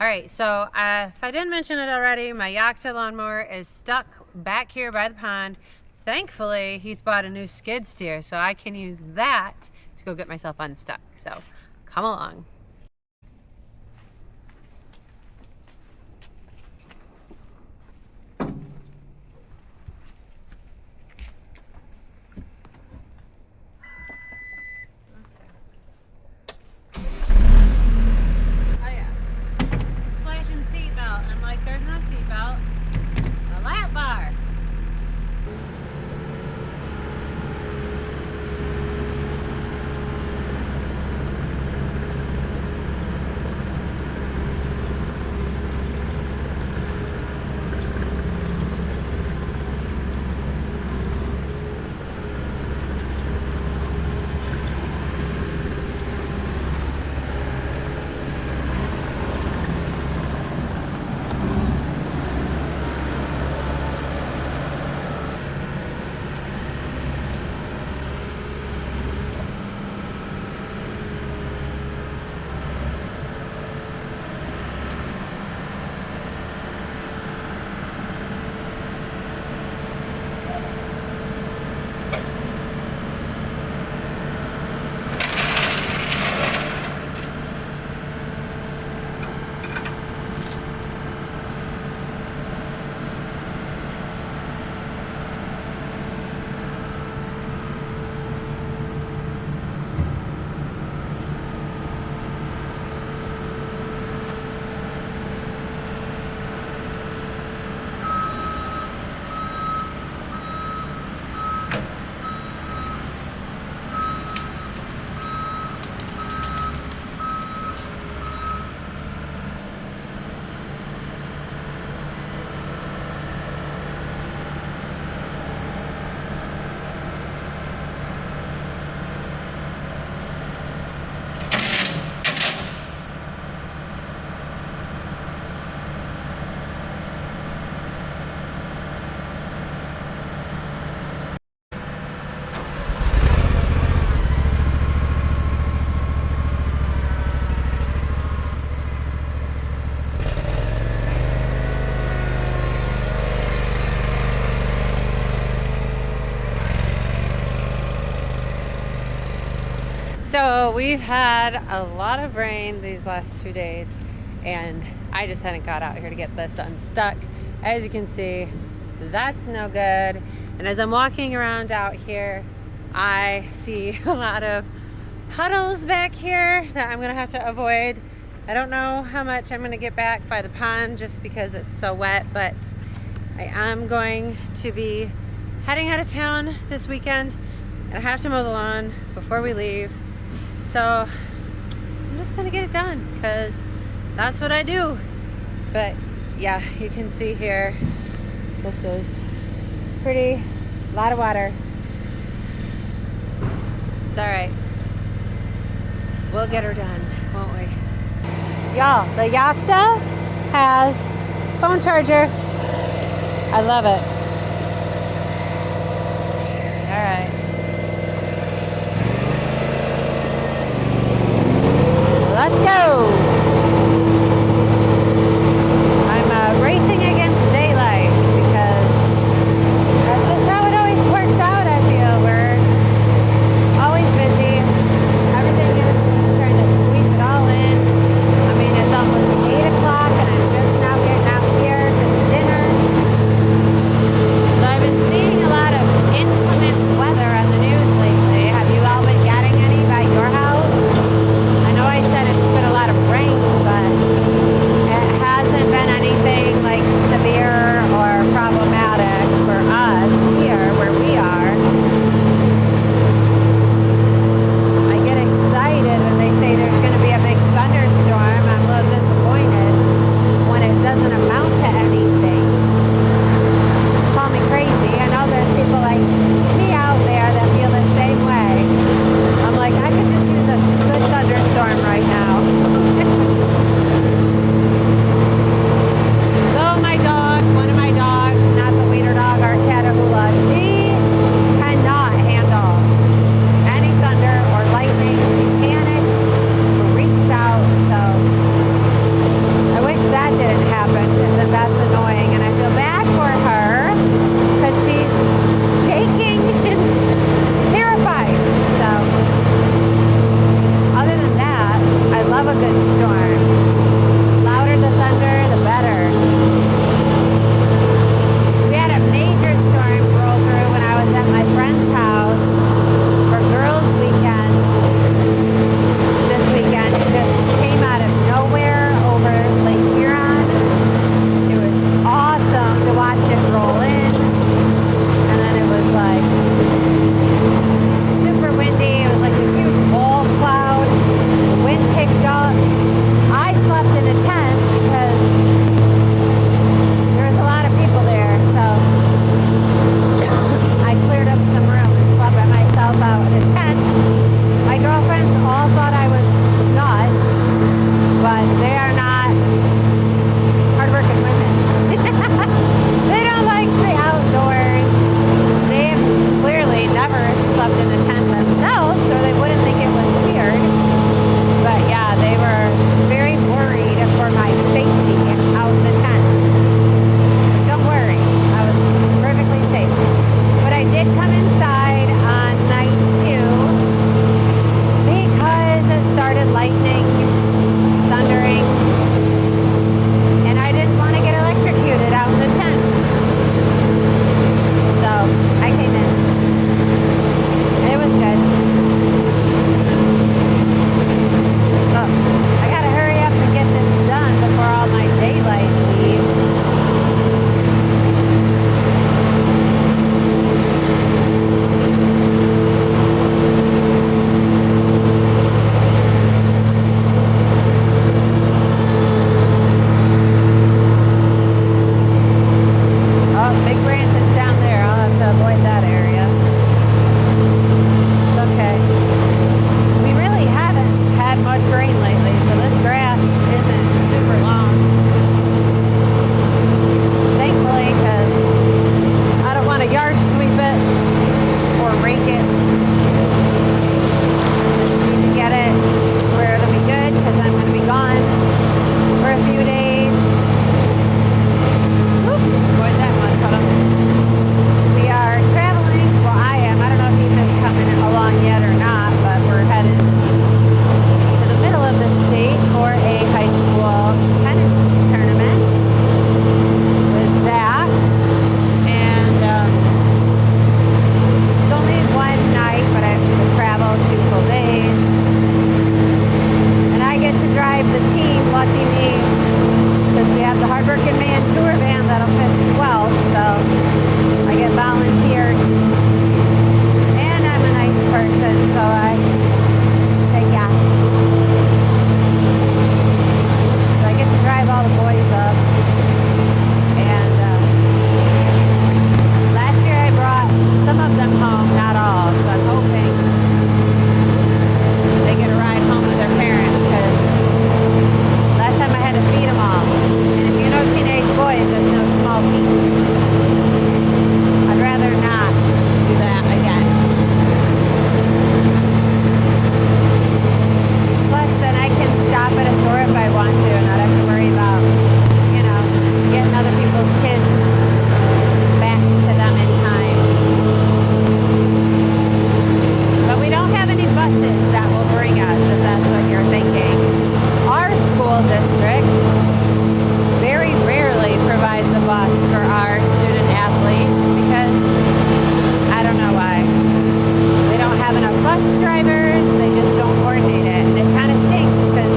All right, so if I didn't mention it already, my Yakta lawnmower is stuck back here by the pond. Thankfully, Heath bought a new skid steer, so I can use that to go get myself unstuck. So come along. Oh yeah, it's flashing seatbelt. I'm like, there's no seatbelt. A lap bar. So we've had a lot of rain these last 2 days, and I just hadn't got out here to get this unstuck. As you can see, that's no good. And as I'm walking around out here, I see a lot of puddles back here that I'm gonna have to avoid. I don't know how much I'm gonna get back by the pond just because it's so wet, but I am going to be heading out of town this weekend, and I have to mow the lawn before we leave. So I'm just gonna get it done because that's what I do. But yeah, you can see here, this is pretty, a lot of water. It's all right. We'll get her done, won't we? Y'all, the Yakta has phone charger. I love it. All right. Let's go. I'm racing against daylight because that's just how it always works out. I feel we're always busy. Everything is just trying to squeeze it all in. I mean, it's almost 8 o'clock and I'm just now getting out here for dinner. So I've been seeing a lot of inclement weather on the news lately. Have you all been getting any by your house? I know I said it's been a lot of booking me a tour van that'll fit 12, so I get volunteered. And I'm a nice person, so I say yes. So I get to drive all the boys up. And last year I brought some of them home, not all, so I'm hoping they get a ride home with their parents, because last time I had to feed them all. And if you know teenage boys, that's no small feat. I'd rather not do that again. Plus, then I can stop at a store if I want to and not have to worry about, getting other people's kids back to them in time. But we don't have any buses that will bring us, if that's what you're thinking. Our school district very rarely provides a bus for our student athletes because I don't know why. They don't have enough bus drivers, they just don't coordinate it. And it kind of stinks because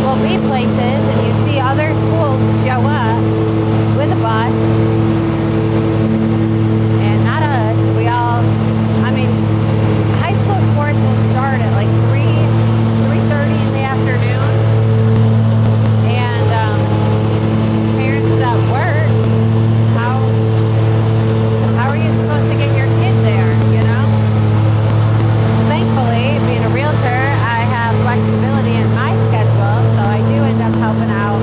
we'll be places and you see other schools show up with a bus and not us. High school sports will start at like 3:30 in the afternoon, and parents that work, how are you supposed to get your kid there, Thankfully, being a realtor, I have flexibility in my schedule, so I do end up helping out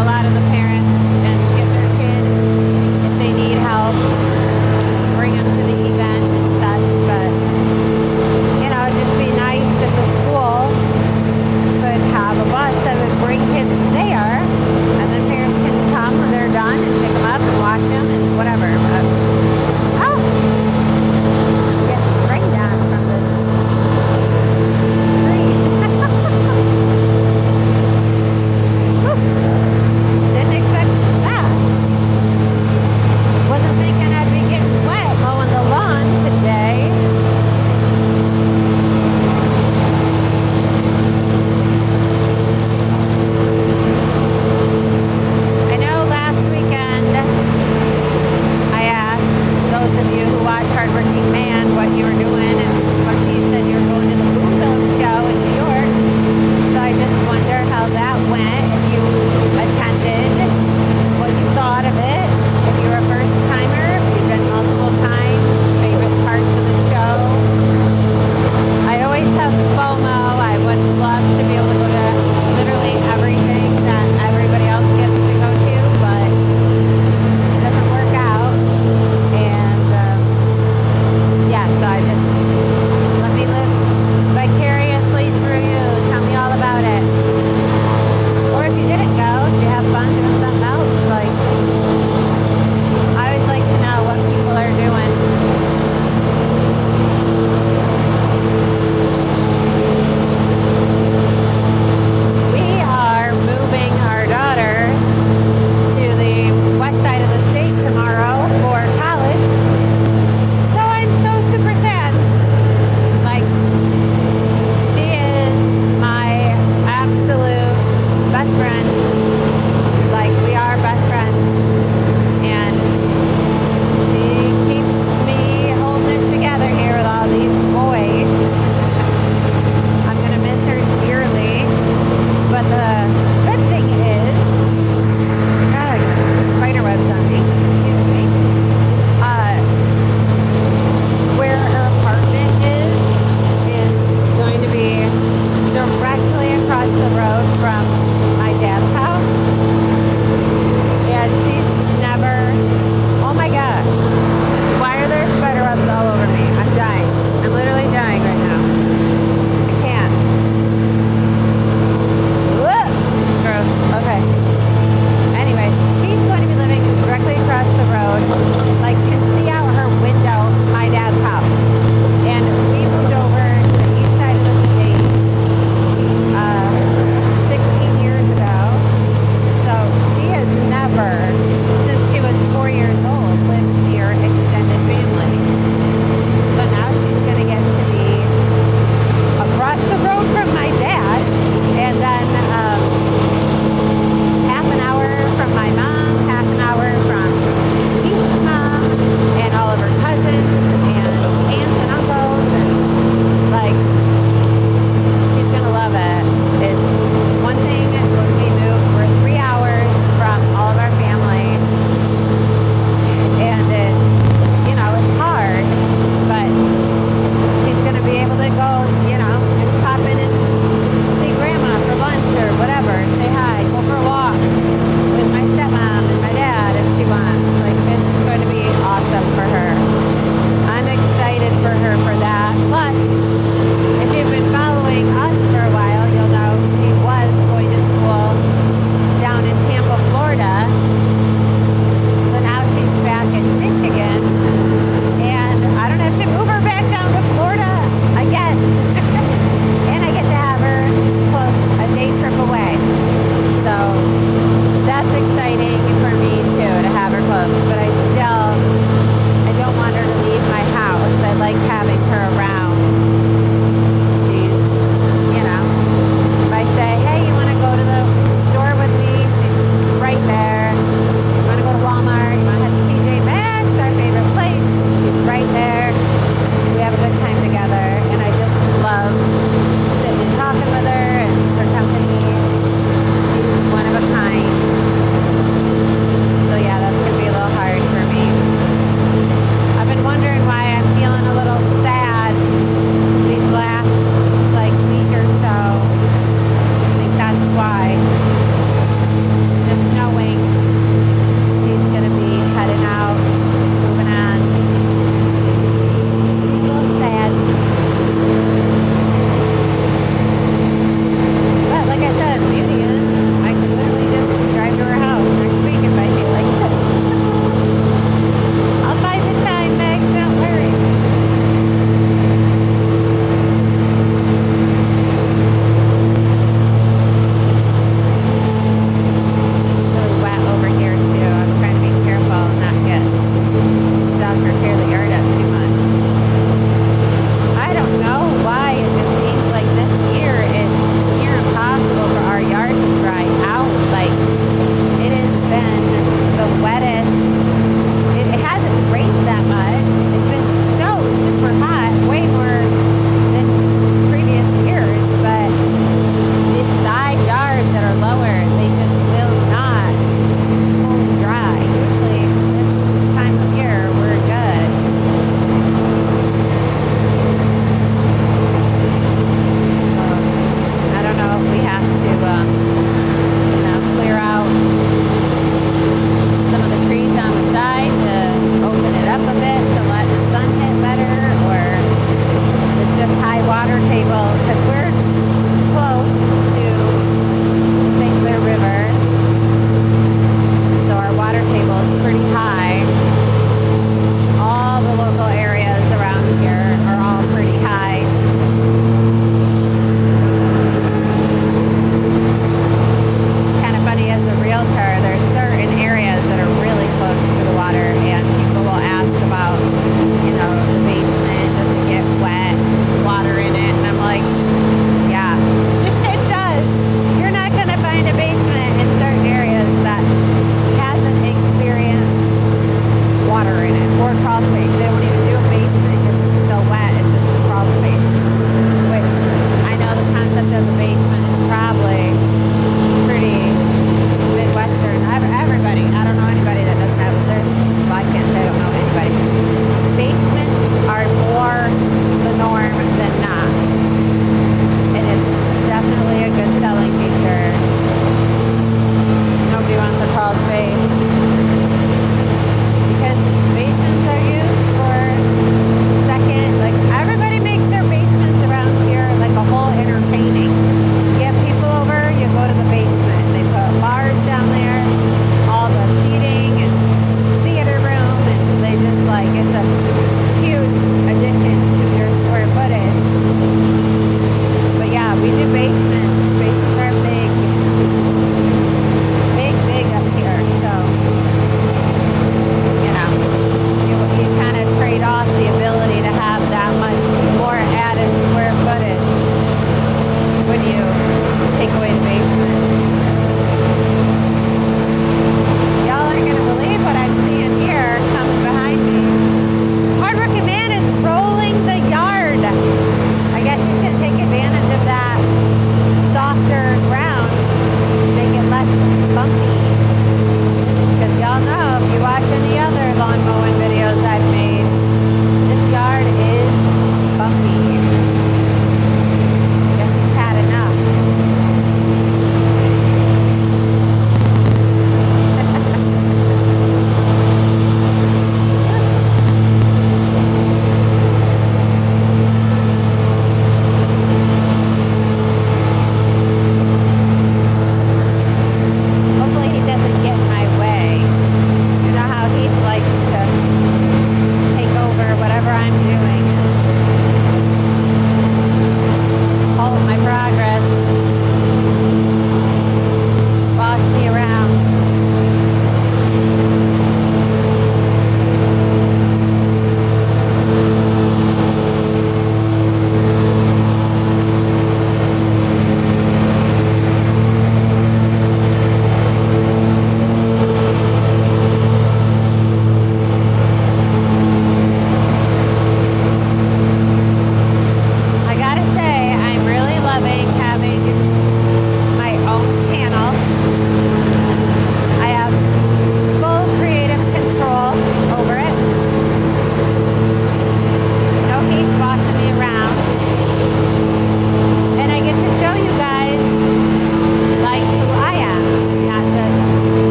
a lot of the parents and get their kid, if they need help, bring them to the event and such. But it'd just be nice if the school could have a bus that would bring kids there, and then parents can come when they're done and pick them up and watch them and whatever. But get rained on from this tree. Didn't expect that. Wasn't thinking I'd be getting wet mowing the lawn.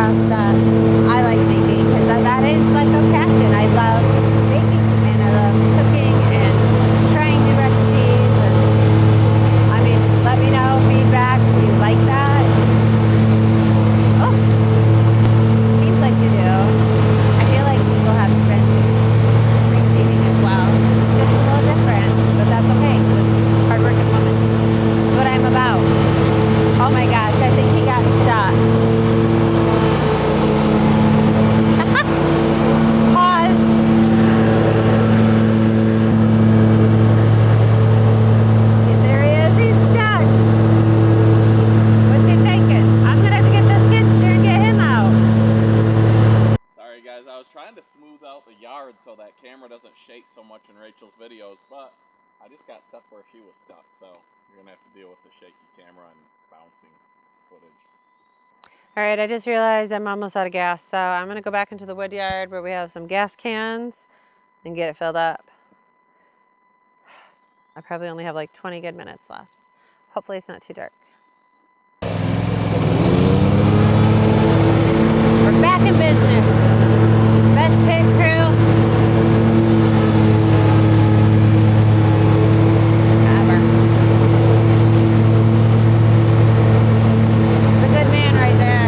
stuff that I like making, because that is like a passion. I love baking and I love cooking and trying new recipes. And I mean, let me know feedback. Do you like that? Oh, seems like you do. I feel like people have been receiving as well. It's just a little different, but that's okay. It's hardworking woman. That's what I'm about. Oh my gosh, I think he got stuck. Pause. There he is, he's stuck. What's he thinking? I'm gonna have to get the skid steer and get him out. Sorry guys, I was trying to smooth out the yard so that camera doesn't shake so much in Rachel's videos, but I just got stuck where she was stuck, so you're gonna have to deal with the shaky camera and bouncing footage. All right, I just realized I'm almost out of gas, so I'm gonna go back into the wood yard where we have some gas cans and get it filled up. I probably only have like 20 good minutes left. Hopefully it's not too dark. We're back in business. Best pit crew ever. It's a good man right there.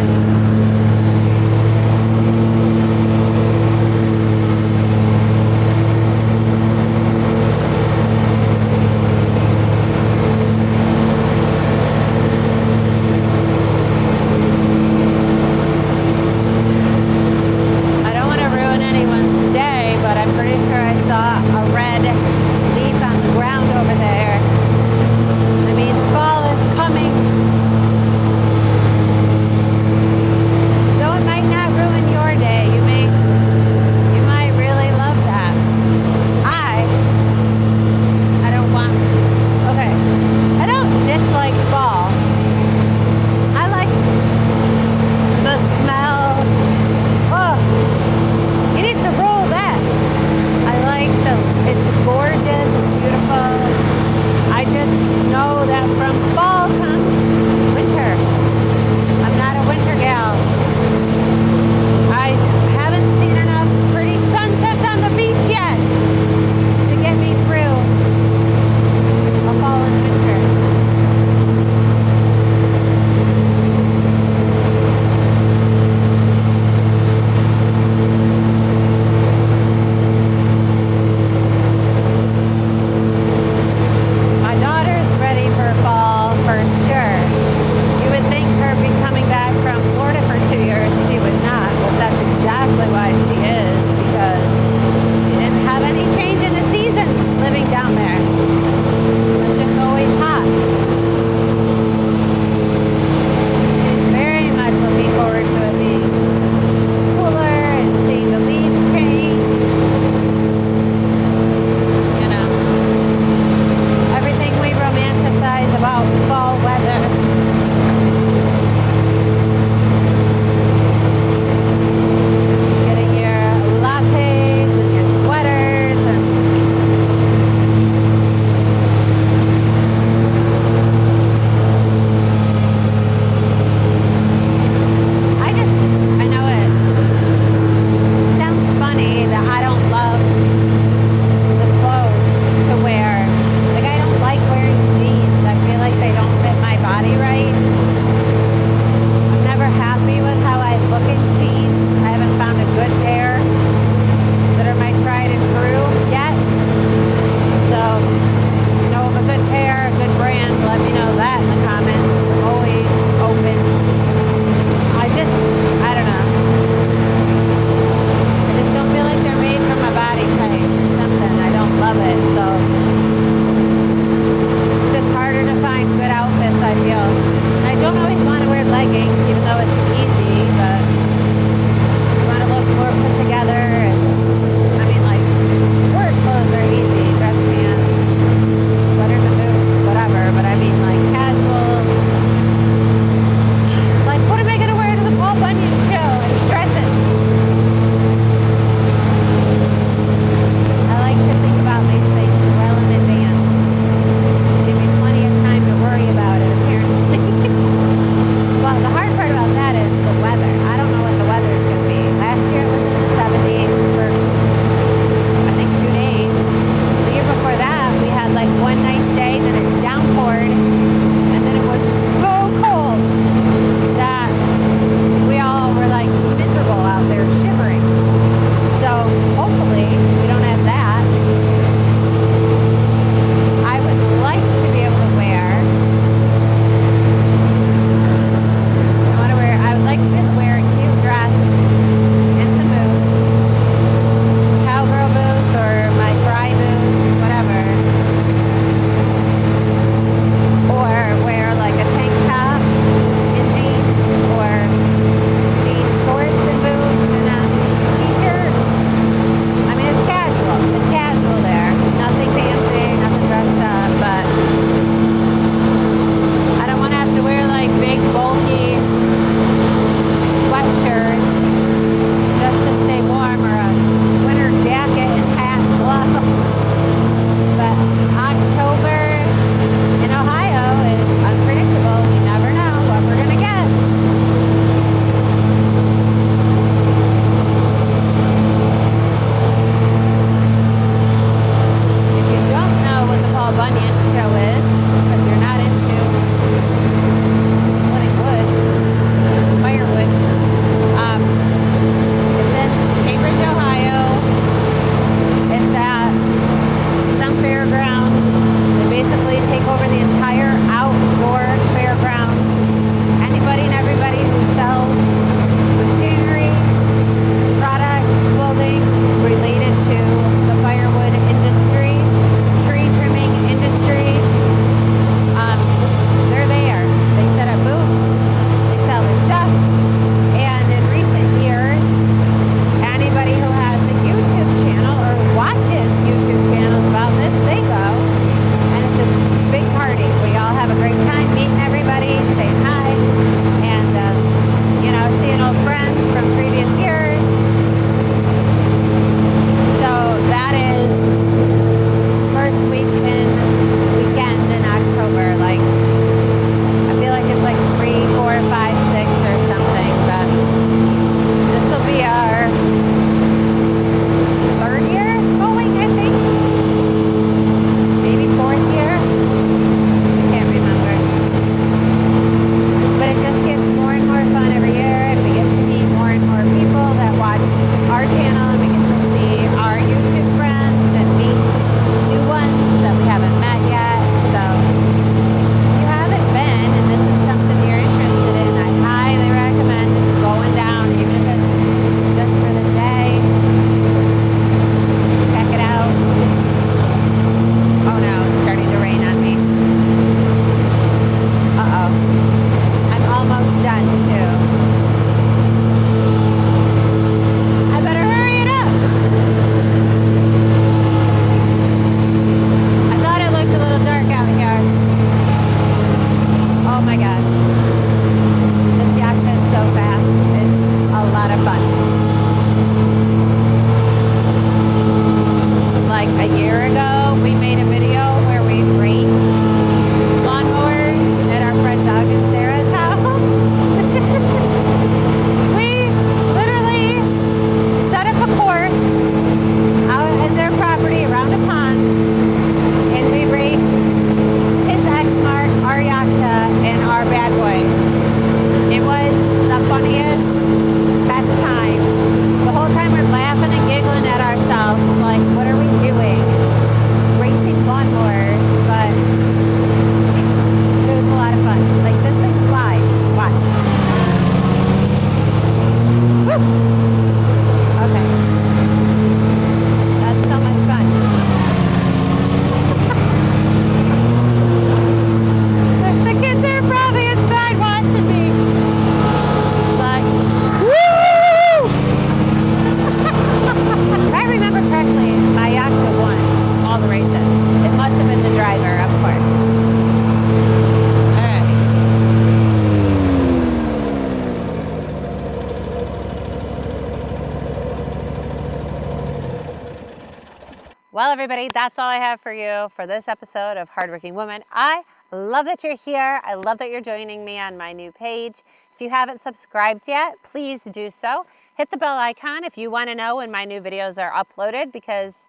Well, everybody, that's all I have for you for this episode of Hardworking Woman. I love that you're here. I love that you're joining me on my new page. If you haven't subscribed yet, please do so. Hit the bell icon if you want to know when my new videos are uploaded, because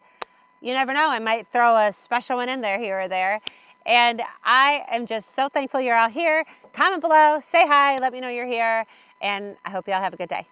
you never know, I might throw a special one in there here or there. And I am just so thankful you're all here. Comment below, say hi, let me know you're here, and I hope you all have a good day.